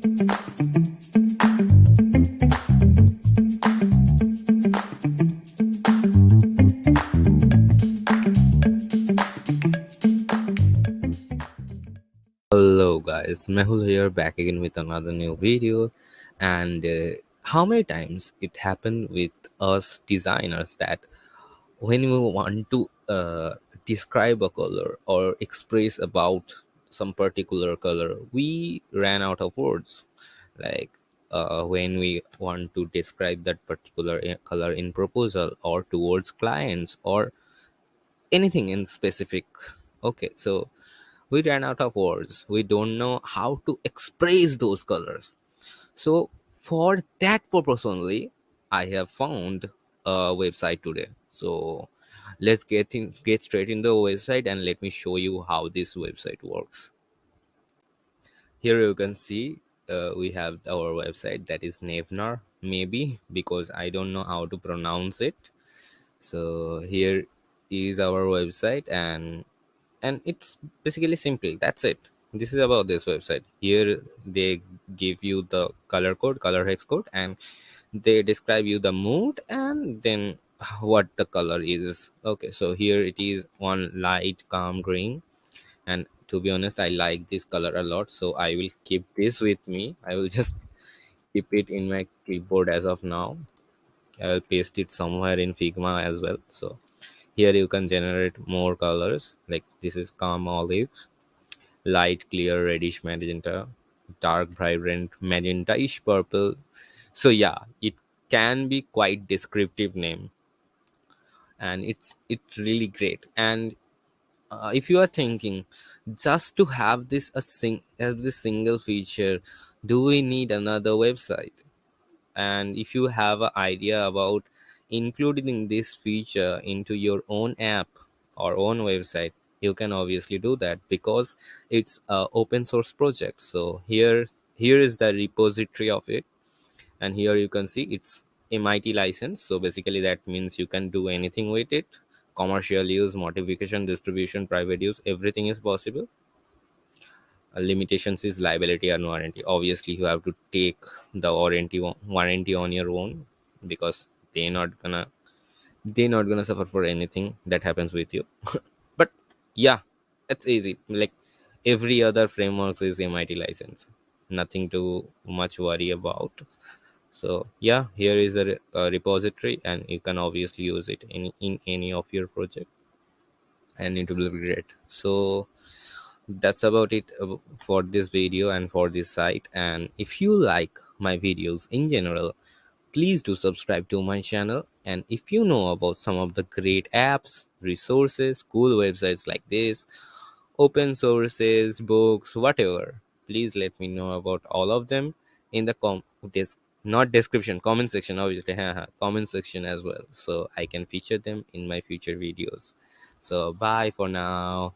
Hello guys, Mehul here, back again with another new video. And how many times it happened with us designers that when we want to describe a color or express about some particular color, we ran out of words. Like when we want to describe that particular color in proposal or towards clients or anything in specific. Okay, so we ran out of words. We don't know how to express those colors. So for that purpose only, I have found a website today. So let's get straight in the website and let me show you how this website works. Here you can see we have our website, that is Naevner, maybe because I don't know how to pronounce it. So here is our website, and it's basically simple. That's it. This is about this website. Here they give you the color hex code, and they describe you the mood and then what the color is. Okay, so here it is one light calm green, and to be honest, I like this color a lot, so I will keep this with me. I will just keep it in my clipboard as of now. I will paste it somewhere in Figma as well. So here you can generate more colors, like this is calm olive, light clear reddish magenta, dark vibrant magentaish purple. So yeah, it can be quite descriptive name, and it's really great. And if you are thinking just to have this single feature, do we need another website? And if you have an idea about including this feature into your own app or own website, you can obviously do that because it's a open source project. So here is the repository of it, and here you can see it's MIT license. So basically that means you can do anything with it. Commercial use, modification, distribution, private use, everything is possible. Limitations is liability and warranty. Obviously you have to take the warranty on your own, because they're not gonna suffer for anything that happens with you. But yeah, it's easy. Like every other frameworks is MIT license, nothing to much worry about. So yeah, here is a repository, and you can obviously use it in any of your project, and it will be great. So that's about it for this video and for this site. And if you like my videos in general, please do subscribe to my channel. And if you know about some of the great apps, resources, cool websites like this, open sources, books, whatever, please let me know about all of them in the not description, comment section, obviously. Comment section as well, so I can feature them in my future videos. So bye for now.